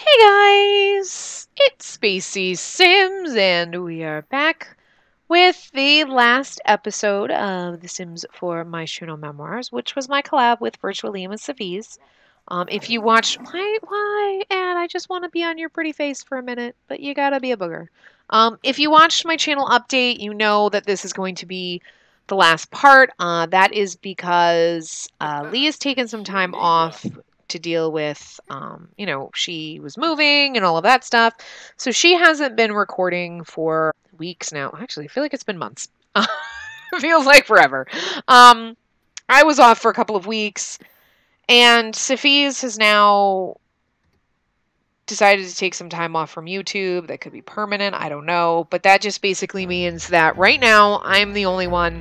Hey guys, it's Spacey Sims, and we are back with the last episode of The Sims for Myshuno Memoirs, which was my collab with Virtual Liam and Saviz. If you watched, why, and I just want to be on your pretty face for a minute, but you gotta be a booger. If you watched my channel update, you know that this is going to be the last part. That is because Lee has taken some time off to deal with, she was moving and all of that stuff. So she hasn't been recording for weeks now. Actually, I feel like it's been months. It feels like forever. Um, I was off for a couple of weeks, and Safiz has now decided to take some time off from YouTube. That could be permanent. I don't know. But that just basically means that right now I'm the only one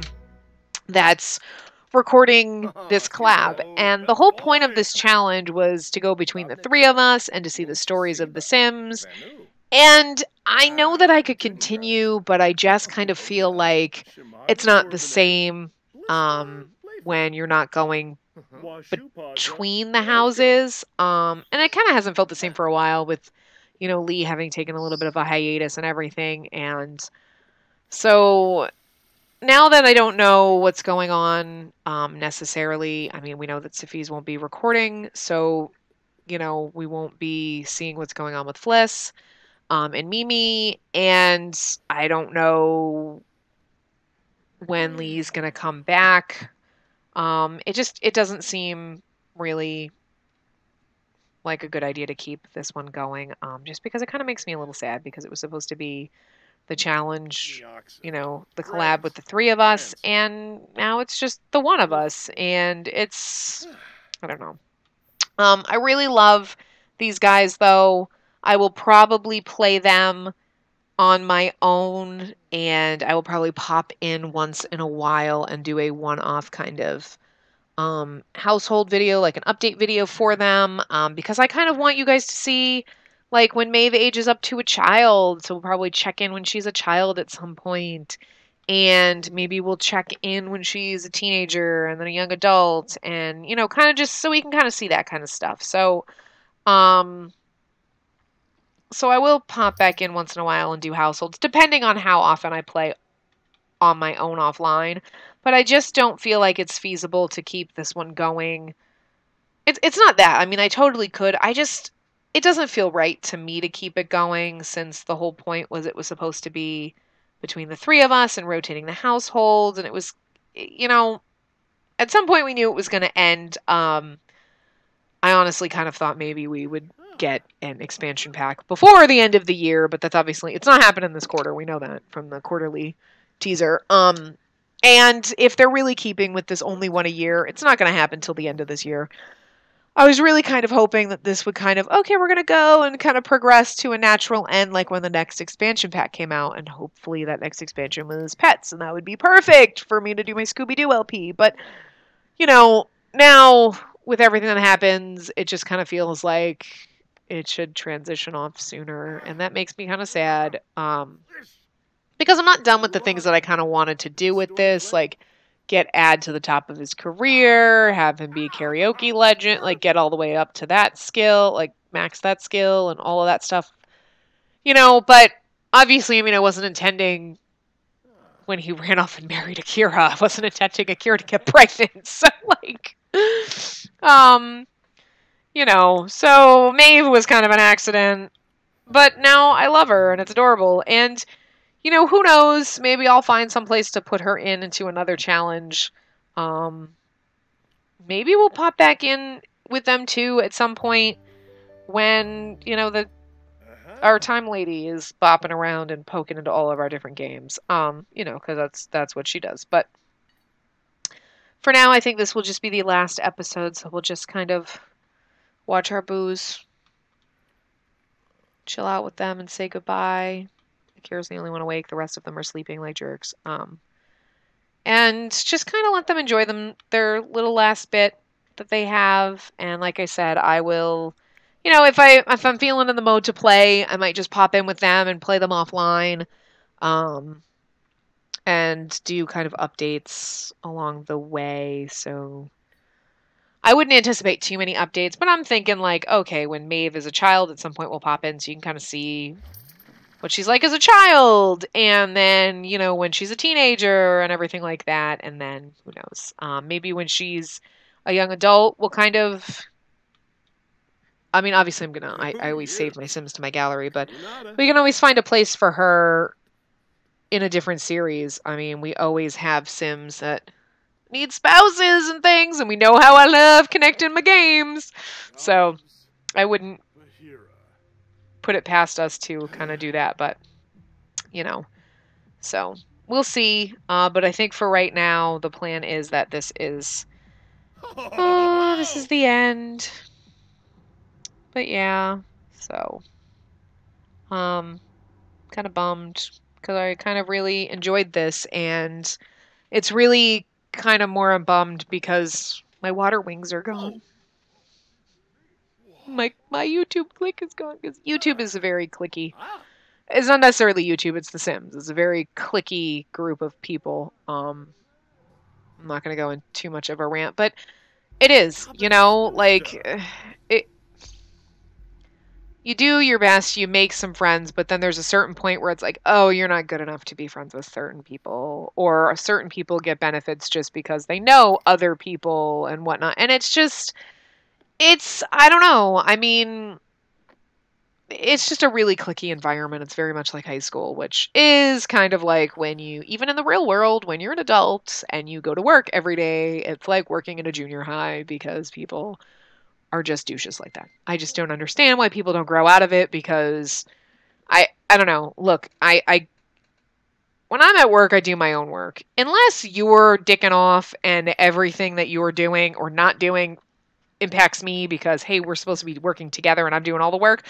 that's recording this collab. And the whole point of this challenge was to go between the three of us and to see the stories of The Sims. And I know that I could continue, but I just kind of feel like it's not the same when you're not going between the houses. And it kind of hasn't felt the same for a while with, Lee having taken a little bit of a hiatus and everything. And so now that I don't know what's going on necessarily, I mean, we know that Safiz won't be recording, so, we won't be seeing what's going on with Fliss and Mimi, and I don't know when Lee's going to come back. It doesn't seem really like a good idea to keep this one going, just because it kind of makes me a little sad because it was supposed to be the challenge, the collab with the three of us, and now it's just the one of us, and I don't know. I really love these guys, though. I will probably play them on my own, and I will probably pop in once in a while and do a one-off kind of household video, like an update video for them, because I kind of want you guys to see, like, when Maeve ages up to a child. So we'll probably check in when she's a child at some point, and maybe we'll check in when she's a teenager and then a young adult, and kind of just so we can kind of see that kind of stuff. Um, so I will pop back in once in a while and do households, depending on how often I play on my own offline. But I just don't feel like it's feasible to keep this one going. It's not that. I mean, I totally could. It doesn't feel right to me to keep it going, since the whole point was it was supposed to be between the three of us and rotating the households, and it was, at some point we knew it was going to end. I honestly kind of thought maybe we would get an expansion pack before the end of the year, but that's obviously, it's not happening this quarter. We know that from the quarterly teaser. And if they're really keeping with this only one a year, it's not going to happen till the end of this year. I was really kind of hoping that this would kind of, okay, we're going to go and kind of progress to a natural end, like when the next expansion pack came out, and hopefully that next expansion was pets, and that would be perfect for me to do my Scooby-Doo LP. But, now with everything that happens, it just kind of feels like it should transition off sooner, and that makes me kind of sad. Because I'm not done with the things that I kind of wanted to do with this, like get Ad to the top of his career, have him be a karaoke legend, like get all the way up to that skill, like max that skill and all of that stuff. But obviously, I mean, I wasn't intending when he ran off and married Akira. I wasn't intending Akira to get pregnant. So like um so Maeve was kind of an accident, but now I love her and it's adorable. And who knows? Maybe I'll find some place to put her into another challenge. Maybe we'll pop back in with them too at some point when, the our time lady is bopping around and poking into all of our different games. Because that's what she does. But for now, I think this will just be the last episode, so we'll just kind of watch our boos, chill out with them, and say goodbye. Kira's the only one awake. The rest of them are sleeping like jerks. And just kind of let them enjoy their little last bit that they have. And like I said, I will, if I'm feeling in the mode to play, I might just pop in with them and play them offline, and do kind of updates along the way. So I wouldn't anticipate too many updates, but I'm thinking like, okay, when Maeve is a child, at some point we'll pop in so you can kind of see what she's like as a child, and then, you know, when she's a teenager and everything like that, and then who knows, maybe when she's a young adult, we'll kind of, I mean, obviously I always save my Sims to my gallery, but we can always find a place for her in a different series. I mean, we always have Sims that need spouses and things, and we know how I love connecting my games. So I wouldn't put it past us to kind of do that, but, you know, so we'll see. But I think for right now, the plan is that this is the end. But yeah, so kind of bummed because I kind of really enjoyed this, and it's really kind of more bummed because my water wings are gone. My YouTube click is gone because YouTube is a very clicky. It's not necessarily YouTube, it's The Sims. It's a very clicky group of people. I'm not going to go into too much of a rant, but it is, you know, like it. You do your best, you make some friends, but then there's a certain point where it's like, oh, you're not good enough to be friends with certain people, or certain people get benefits just because they know other people and whatnot. And it's just, I don't know. I mean, it's just a really cliquey environment. It's very much like high school, which is kind of like when you, even in the real world, when you're an adult and you go to work every day, it's like working in a junior high because people are just douches like that. I just don't understand why people don't grow out of it because I don't know. Look, I when I'm at work, I do my own work. Unless you're dicking off and everything that you're doing or not doing impacts me because, hey, we're supposed to be working together and I'm doing all the work.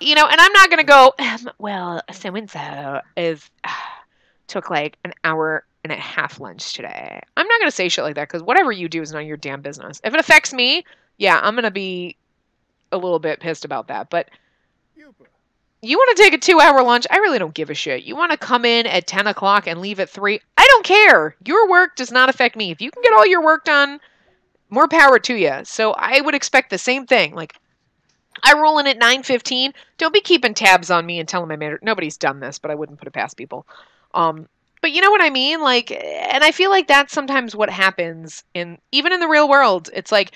You know, and I'm not going to go, well, so-and-so is took like an hour and a half lunch today. I'm not going to say shit like that because whatever you do is none of your damn business. If it affects me, yeah, I'm going to be a little bit pissed about that. But you want to take a 2-hour lunch? I really don't give a shit. You want to come in at 10 o'clock and leave at 3? I don't care. Your work does not affect me. If you can get all your work done, more power to you. So I would expect the same thing. Like, I roll in at 9:15. Don't be keeping tabs on me and telling my manager. Nobody's done this, but I wouldn't put it past people. But you know what I mean? Like, and I feel like that's sometimes what happens even in the real world. It's like,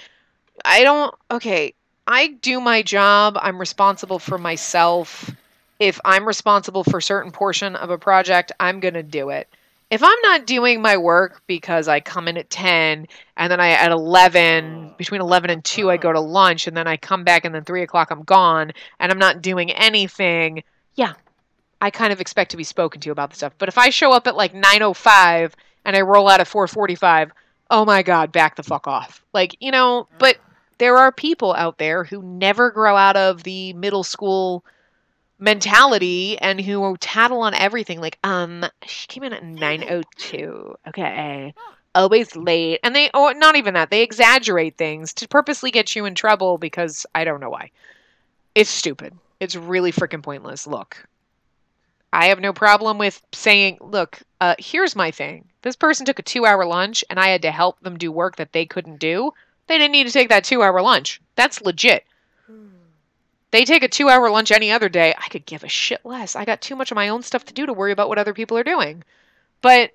okay, I do my job. I'm responsible for myself. If I'm responsible for a certain portion of a project, I'm going to do it. If I'm not doing my work because I come in at 10 and then at 11, between 11 and 2, I go to lunch and then I come back and then 3 o'clock I'm gone and I'm not doing anything, yeah, I kind of expect to be spoken to about the stuff. But if I show up at like 9:05 and I roll out at 4:45, oh my God, back the fuck off. Like, you know, but there are people out there who never grow out of the middle school mentality and who tattle on everything. Like, she came in at 9:02. Okay. Always late. And not even that. They exaggerate things to purposely get you in trouble because I don't know why. It's stupid. It's really freaking pointless. Look, I have no problem with saying, look, here's my thing. This person took a 2-hour lunch and I had to help them do work that they couldn't do. They didn't need to take that 2-hour lunch. That's legit. They take a 2-hour lunch any other day, I could give a shit less. I got too much of my own stuff to do to worry about what other people are doing. But,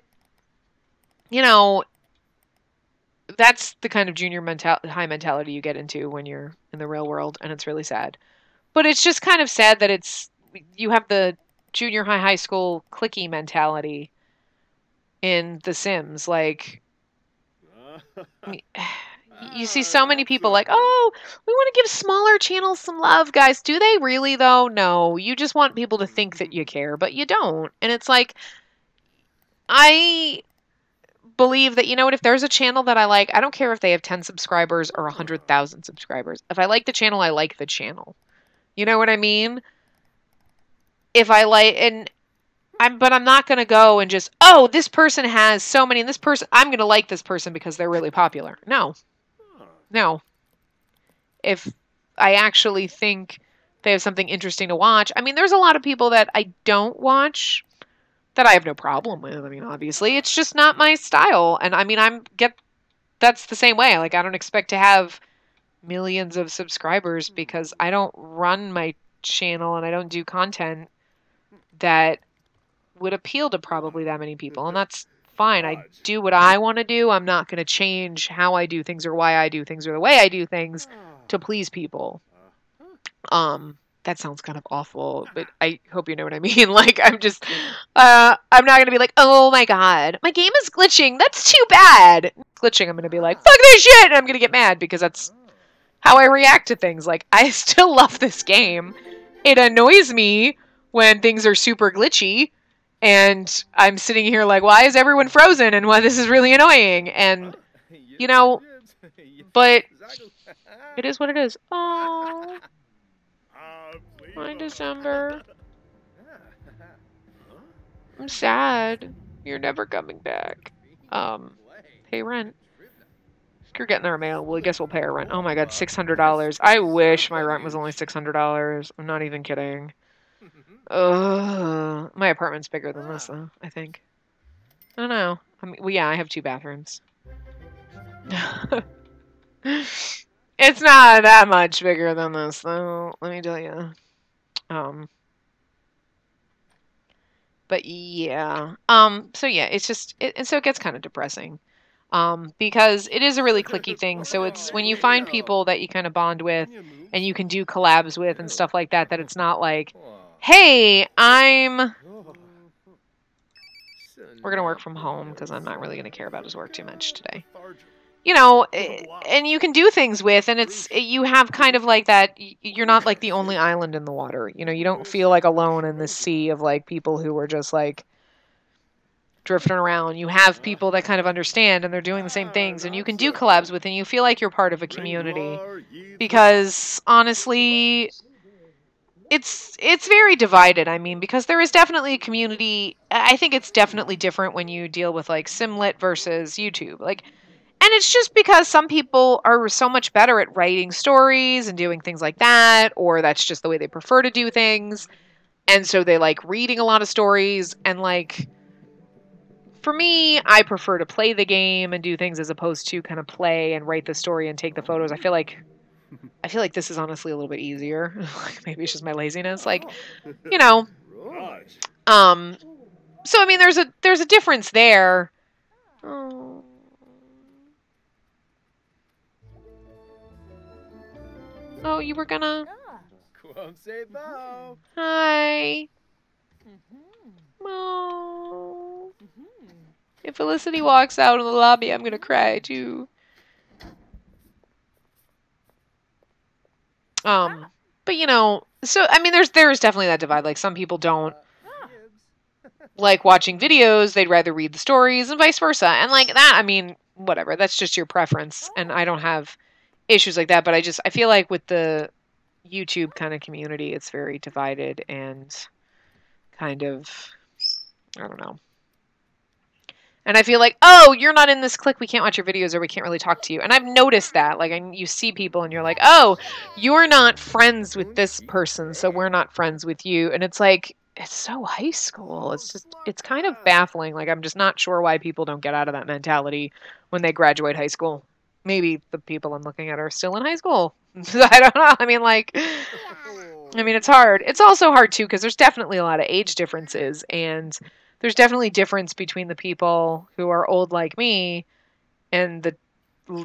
you know, that's the kind of high mentality you get into when you're in the real world, and it's really sad. But it's just kind of sad that you have the junior high school cliquey mentality in The Sims. Like, you see so many people like, oh, we want to give smaller channels some love, guys. Do they really, though? No. You just want people to think that you care, but you don't. And it's like, I believe that, you know what, if there's a channel that I like, I don't care if they have 10 subscribers or 100,000 subscribers. If I like the channel, I like the channel. You know what I mean? If I like, but I'm not going to go and just, oh, this person has so many, and this person, I'm going to like this person because they're really popular. No. If I actually think they have something interesting to watch. I mean, there's a lot of people that I don't watch that I have no problem with. I mean, obviously, it's just not my style. And I mean, that's the same way. Like, I don't expect to have millions of subscribers because I don't run my channel and I don't do content that would appeal to probably that many people. And that's fine. I do what I want to do. I'm not going to change how I do things or why I do things or the way I do things to please people. That sounds kind of awful, but I hope you know what I mean. Like, I'm not going to be like, oh my God, my game is glitching. That's too bad. Glitching, I'm going to be like, fuck this shit. And I'm going to get mad because that's how I react to things. Like, I still love this game. It annoys me when things are super glitchy and I'm sitting here like, why is everyone frozen and why this is really annoying? And, you know, but it is what it is. Oh, my December. I'm sad. You're never coming back. Pay rent. You're getting our mail. Well, I guess we'll pay our rent. Oh my God, $600. I wish my rent was only $600. I'm not even kidding. Ugh. My apartment's bigger than this, though, I think. I don't know. I mean, well, yeah, I have 2 bathrooms. It's not that much bigger than this, though, let me tell you. But yeah. So yeah, it's just, and so it gets kind of depressing. Because it is a really clicky thing. So it's when you find people that you kind of bond with and you can do collabs with and stuff like that, that it's not like, hey, we're going to work from home because I'm not really going to care about his work too much today. You know, and you can do things with, and you have kind of like that, you're not like the only island in the water. You know, you don't feel like alone in this sea of like people who are just like drifting around. You have people that kind of understand and they're doing the same things and you can do collabs with and you feel like you're part of a community. Because honestly, it's very divided. I mean, because there is definitely a community. I think it's definitely different when you deal with like Simlit versus YouTube. Like, and it's just because some people are so much better at writing stories and doing things like that, or that's just the way they prefer to do things. And so they like reading a lot of stories and like, for me, I prefer to play the game and do things as opposed to kind of play and write the story and take the photos. I feel like this is honestly a little bit easier. Like maybe it's just my laziness. Like, you know. So I mean there's a difference there. Oh. Oh, you were gonna. Hi. Oh. If Felicity walks out in the lobby, I'm gonna cry too. But you know, so I mean, there's definitely that divide. Like some people don't like watching videos; they'd rather read the stories, and vice versa. And like that, I mean, whatever. That's just your preference, and I don't have issues like that. But I feel like with the YouTube kind of community, it's very divided and kind of, I don't know. And I feel like, oh, you're not in this clique, we can't watch your videos or we can't really talk to you. And I've noticed that. Like, you see people and you're like, oh, you're not friends with this person, so we're not friends with you. And it's like, it's so high school. It's kind of baffling. Like, I'm just not sure why people don't get out of that mentality when they graduate high school. Maybe the people I'm looking at are still in high school. I don't know. I mean, it's hard. It's also hard, too, because there's definitely a lot of age differences. And there's definitely difference between the people who are old like me and the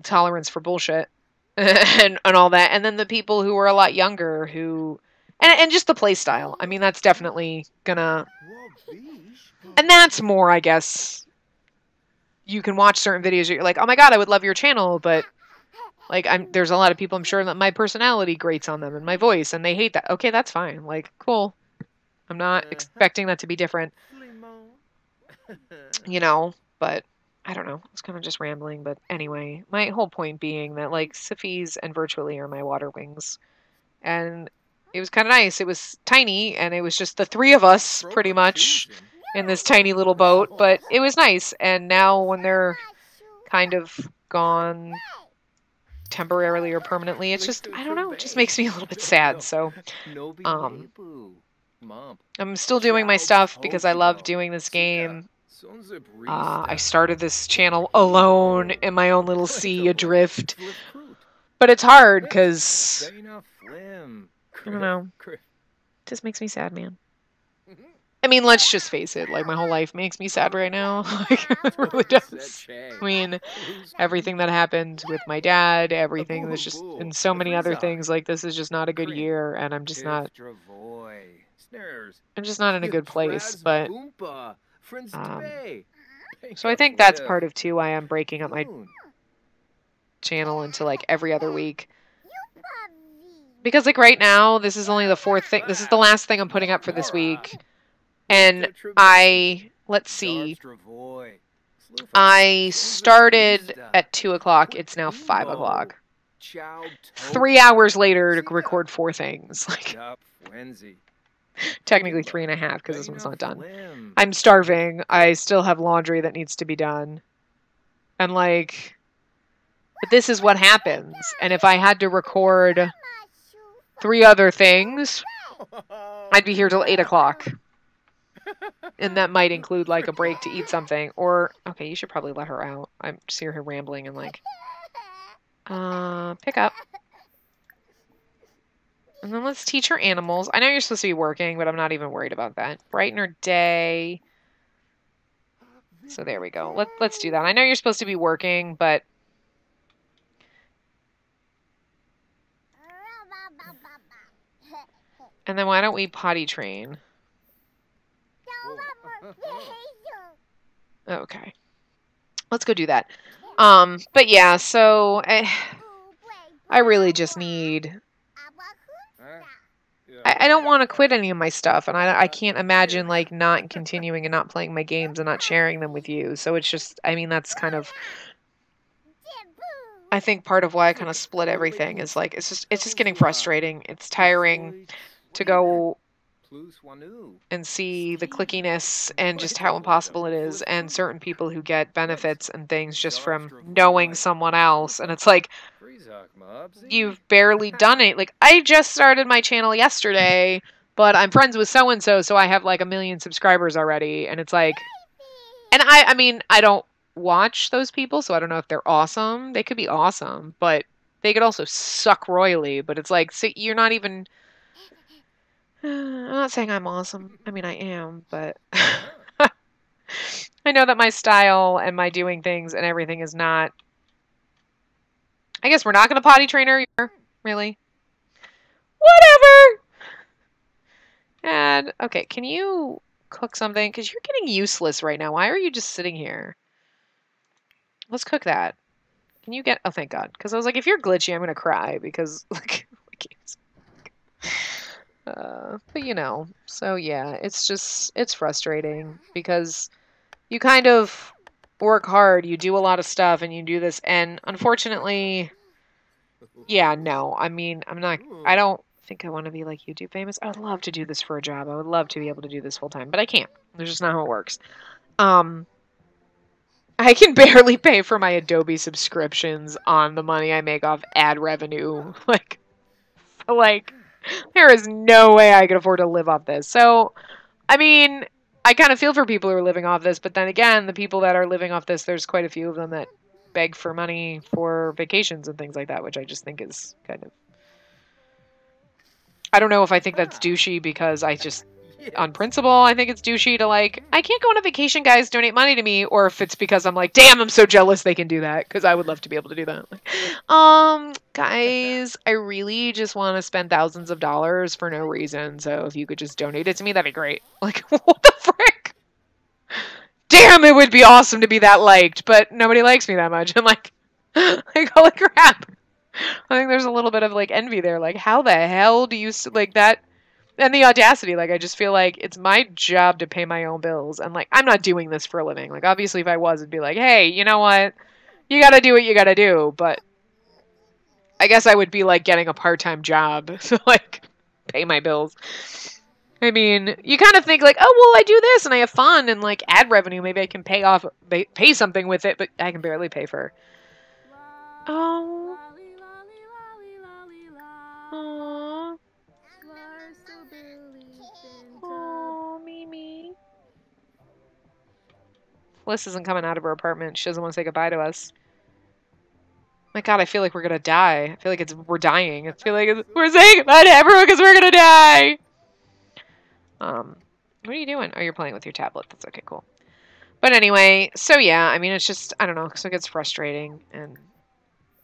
tolerance for bullshit and all that. And then the people who are a lot younger who, and just the play style. I mean, that's definitely gonna, and that's more, I guess, you can watch certain videos. You're like, oh my God, I would love your channel. But like, there's a lot of people, I'm sure that my personality grates on them and my voice and they hate that. Okay, that's fine. Like, cool. I'm not expecting that to be different. You know, but I don't know. It's kind of just rambling. But anyway, my whole point being that like Siphies and Virtually are my water wings. And it was kind of nice. It was tiny and it was just the 3 of us pretty much in this tiny little boat. But it was nice. And now when they're kind of gone temporarily or permanently, it's just, I don't know. It just makes me a little bit sad. So, I'm still doing my stuff because I love doing this game. I started this channel alone in my own little sea adrift. But it's hard because, I don't know, it just makes me sad, man. I mean, let's just face it, like, my whole life makes me sad right now. Like, it really does. I mean, everything that happened with my dad, everything that's just, and so many other things, like, this is just not a good year, and I'm just not in a good place, but, so I think that's part of, too, why I'm breaking up my channel into, like, every other week. Because, like, right now, this is only the 4th thing, this is the last thing I'm putting up for this week. And let's see, I started at 2 o'clock, it's now 5 o'clock. 3 hours later to record 4 things. Like, technically 3.5 because this one's not done. I'm starving, I still have laundry that needs to be done. And like, but this is what happens. And if I had to record 3 other things, I'd be here till 8 o'clock. And that might include, like, a break to eat something. Or, okay, you should probably let her out. I'm just hear her rambling and, like, pick up. And then let's teach her animals. I know you're supposed to be working, but I'm not even worried about that. Brighten her day. So there we go. Let's do that. I know you're supposed to be working, but... And then why don't we potty train? Okay. Let's go do that. But yeah, so I really just need... I don't want to quit any of my stuff, and I can't imagine, like, not continuing and not playing my games and not sharing them with you. So it's just, I mean, that's kind of... I think part of why I kind of split everything is, like, it's just getting frustrating. It's tiring to go and see the clickiness and just how impossible it is, and certain people who get benefits and things just from knowing someone else, and it's like, you've barely done it. Like, I just started my channel yesterday, but I'm friends with so-and-so, so I have like 1 million subscribers already, and it's like, and I mean, I don't watch those people, so I don't know if they're awesome. They could be awesome, but they could also suck royally, but it's like, so you're not even... I'm not saying I'm awesome. I mean, I am, but I know that my style and my doing things and everything is not... I guess we're not going to potty train her here. Really? Whatever! And, okay, can you cook something? Because you're getting useless right now. Why are you just sitting here? Let's cook that. Can you get... Oh, thank God. Because I was like, if you're glitchy, I'm going to cry. Because, like, but you know, so yeah, it's just, it's frustrating because you kind of work hard, you do a lot of stuff, and you do this, and unfortunately, yeah, no, I mean, I don't think I want to be like YouTube famous. I would love to do this for a job. I would love to be able to do this full time, but I can't. There's just not how it works. I can barely pay for my Adobe subscriptions on the money I make off ad revenue. Like, there is no way I could afford to live off this. So, I mean, I kind of feel for people who are living off this, but then again, the people that are living off this, there's quite a few of them that beg for money for vacations and things like that, which I just think is kind of... I don't know if I think that's douchey because I just... On principle, I think it's douchey to, like, I can't go on a vacation, guys, donate money to me, or if it's because I'm like, damn, I'm so jealous they can do that, because I would love to be able to do that. Guys, I really just want to spend thousands of dollars for no reason, so if you could just donate it to me, that'd be great. Like, what the frick? Damn, it would be awesome to be that liked, but nobody likes me that much. I'm like, holy crap. I think there's a little bit of, like, envy there, like, how the hell do you, like, that... And the audacity, like, I just feel like it's my job to pay my own bills. And, like, I'm not doing this for a living. Like, obviously, if I was, it'd be like, hey, you know what? You gotta do what you gotta do. But I guess I would be, like, getting a part-time job to, like, pay my bills. I mean, you kind of think, like, oh, well, I do this and I have fun. And, like, ad revenue, maybe I can pay something with it. But I can barely pay for... Oh. Aww. Oh, Mimi. Fliss isn't coming out of her apartment. She doesn't want to say goodbye to us. My God, I feel like we're gonna die. I feel like we're dying. I feel like we're saying goodbye to everyone because we're gonna die. What are you doing? Oh, you're playing with your tablet. That's okay, cool. But anyway, so yeah, I mean, it's just, I don't know, so it gets frustrating, and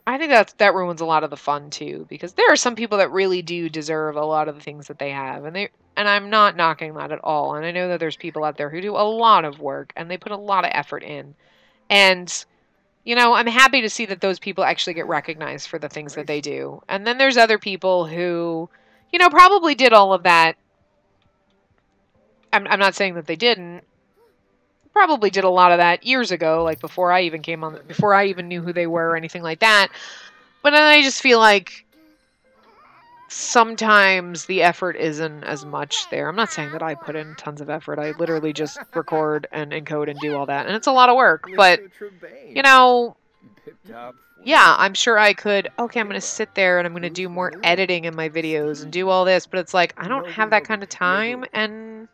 I think that ruins a lot of the fun too, because there are some people that really do deserve a lot of the things that they have, and I'm not knocking that at all, and I know that there's people out there who do a lot of work, and they put a lot of effort in, and, you know, I'm happy to see that those people actually get recognized for the things that they do, and then there's other people who, you know, probably did all of that. I'm not saying that they didn't. Probably did a lot of that years ago, like before I even before I even knew who they were or anything like that. But then I just feel like sometimes the effort isn't as much there. I'm not saying that I put in tons of effort. I literally just record and encode and do all that. And it's a lot of work. But, you know, yeah, I'm sure I could, okay, I'm going to sit there and I'm going to do more editing in my videos and do all this. But it's like, I don't have that kind of time, and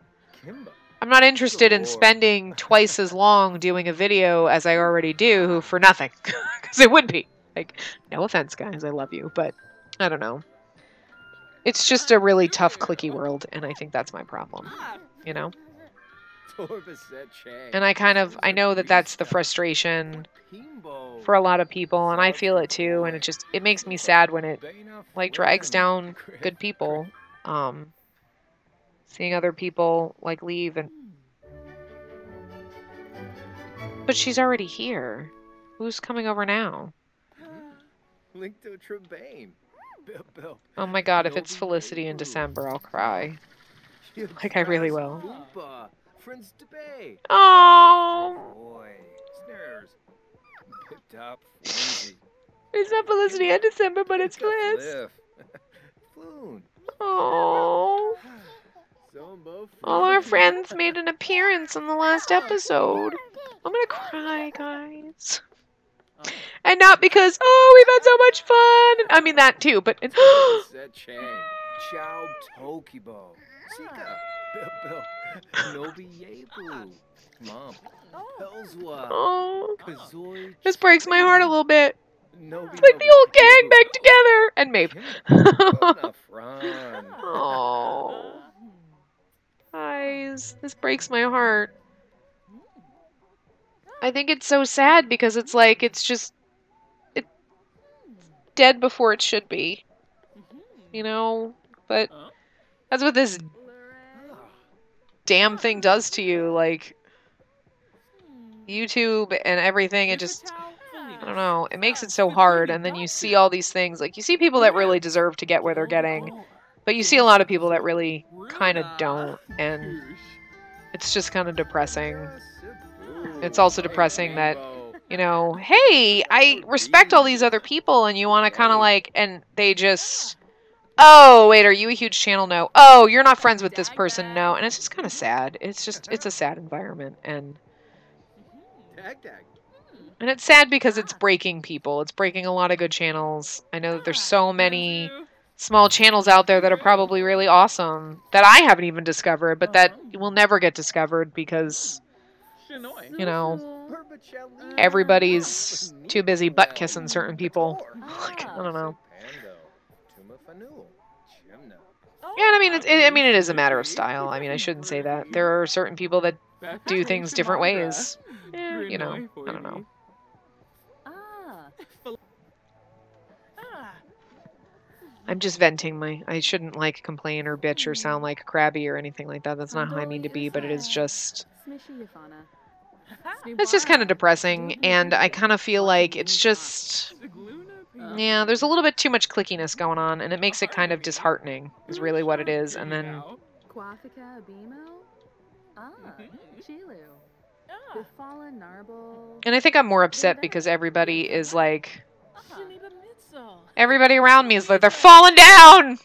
I'm not interested in spending twice as long doing a video as I already do for nothing. Because it would be. Like, no offense, guys, I love you, but I don't know. It's just a really tough, clicky world, and I think that's my problem, you know? And I know that that's the frustration for a lot of people, and I feel it too, and it makes me sad when it, like, drags down good people. Seeing other people, like, leave and... But she's already here. Who's coming over now? Oh my God, if it's Felicity in December, I'll cry. Like, I really will. Oh! It's not Felicity in December, but it's Fliss. Oh! All our friends made an appearance in the last episode. I'm gonna cry, guys. And not because, oh, we've had so much fun. I mean, that too, but... Oh, this breaks my heart a little bit. It's like the old gang back together. And Maeve. Oh. Guys, this breaks my heart. I think it's so sad because it's like, it's dead before it should be. You know? But that's what this damn thing does to you. Like, YouTube and everything, it just, I don't know, it makes it so hard. And then you see all these things, like, you see people that really deserve to get where they're getting, but you see a lot of people that really kind of don't, and it's just kind of depressing. It's also depressing that, you know, hey, I respect all these other people, and you want to kind of like, and they just, oh, wait, are you a huge channel? No. Oh, you're not friends with this person? No. And it's just kind of sad. It's a sad environment, and it's sad because it's breaking people. It's breaking a lot of good channels. I know that there's so many small channels out there that are probably really awesome that I haven't even discovered, but that will never get discovered because, you know, everybody's too busy butt kissing certain people. Like, I don't know. Yeah, I mean, it is a matter of style. I mean, I shouldn't say that. There are certain people that do things different ways. Yeah, you know, I don't know. I'm just venting I shouldn't, like, complain or bitch or sound like crabby or anything like that. That's not how I mean to be, but it is just... It's just kind of depressing, and I kind of feel like it's just... Yeah, there's a little bit too much clickiness going on, and it makes it kind of disheartening, is really what it is, and then... And I think I'm more upset because everybody is like... Everybody around me is like, they're falling down!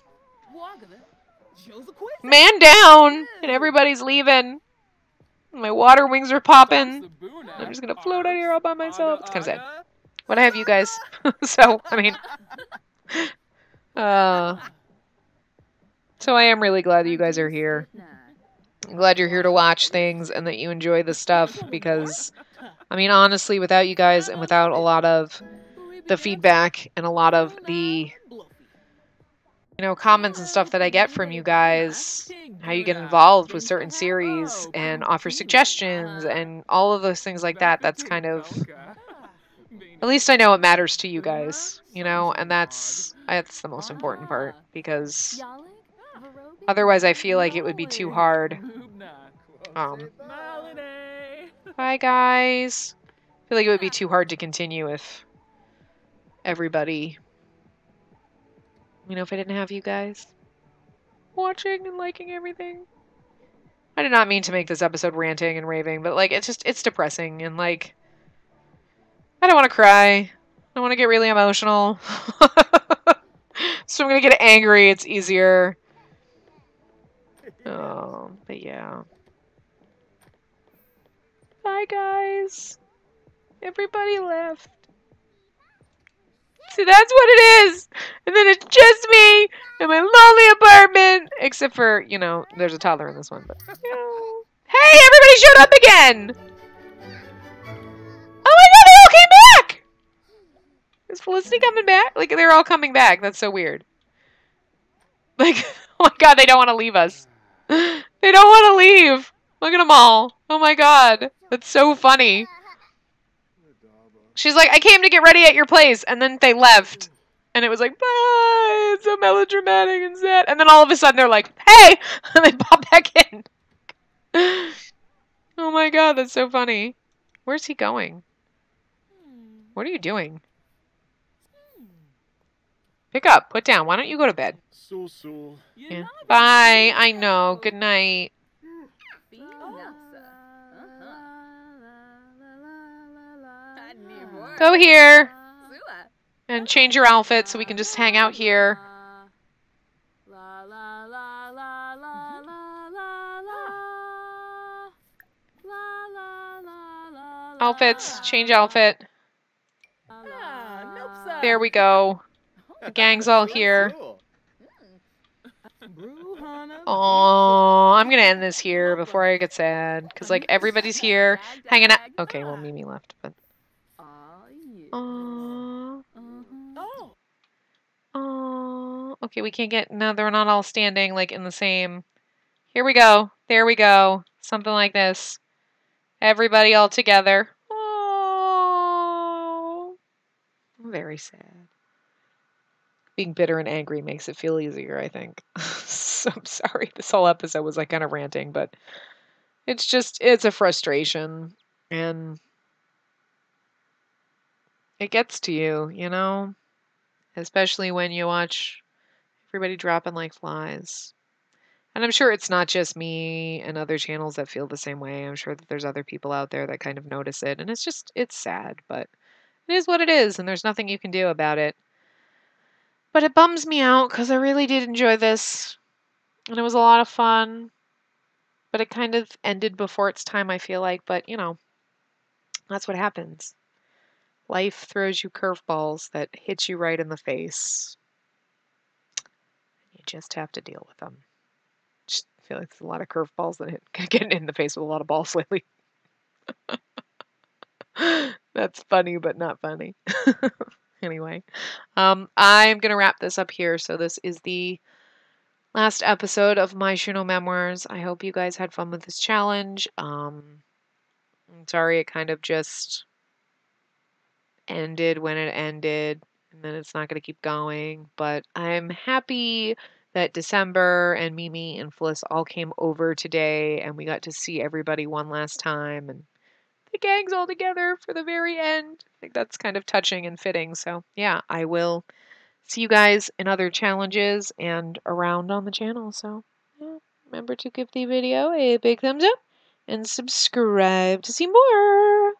Man down! And everybody's leaving. My water wings are popping. I'm just gonna float out here all by myself. It's kind of sad. But I have you guys. So, I mean... So I am really glad that you guys are here. I'm glad you're here to watch things and that you enjoy the stuff, because I mean, honestly, without you guys and without a lot of the feedback and a lot of the, comments and stuff that I get from you guys, how you get involved with certain series and offer suggestions and all of those things like that, that's kind of, at least I know it matters to you guys, and that's the most important part, because otherwise I feel like it would be too hard. Bye, guys. I feel like it would be too hard to continue if everybody, if I didn't have you guys watching and liking everything. I did not mean to make this episode ranting and raving, but, like, it's depressing, and, like, I don't want to cry. I don't want to get really emotional. So I'm going to get angry. It's easier. Oh, but yeah. Bye, guys. Everybody left. See, that's what it is. And then it's just me in my lonely apartment. Except for, there's a toddler in this one. But, Hey, everybody showed up again. Oh my god, they all came back. Is Felicity coming back? Like, they're all coming back. That's so weird. Like, oh my god, they don't want to leave us. They don't want to leave. Look at them all. Oh my god. That's so funny. She's like, I came to get ready at your place, and then they left. And it was like, bye, it's so melodramatic and sad. And then all of a sudden they're like, hey! And they pop back in. Oh my god, that's so funny. Where's he going? What are you doing? Pick up, put down. Why don't you go to bed? Yeah. Bye, I know. Good night. Go here. And change your outfit so we can just hang out here. Outfits. Change outfit. There we go. The gang's all here. Oh, I'm gonna end this here before I get sad. Because, like, everybody's here hanging out. Okay, well, Mimi left, but... Aww. Aww. Okay, we can't get... No, they're not all standing, like, in the same... Here we go. There we go. Something like this. Everybody all together. Aww. Very sad. Being bitter and angry makes it feel easier, I think. So I'm sorry. This whole episode was, like, kind of ranting, but it's a frustration. And it gets to you, Especially when you watch everybody dropping like flies. And I'm sure it's not just me and other channels that feel the same way. I'm sure that there's other people out there that kind of notice it. And it's sad, but it is what it is, and there's nothing you can do about it. But it bums me out because I really did enjoy this. And it was a lot of fun. But it kind of ended before its time, I feel like. But, that's what happens. Life throws you curveballs that hit you right in the face. You just have to deal with them. Just feel like there's a lot of curveballs that getting in the face with a lot of balls lately. That's funny, but not funny. Anyway, I'm going to wrap this up here. So this is the last episode of Myshuno Memoirs. I hope you guys had fun with this challenge. I'm sorry it kind of just ended when it ended, and then it's not going to keep going. But I'm happy that December and Mimi and Fliss all came over today, and we got to see everybody one last time, and the gang's all together for the very end. I think that's kind of touching and fitting. So yeah, I will see you guys in other challenges and around on the channel. So yeah, remember to give the video a big thumbs up and subscribe to see more.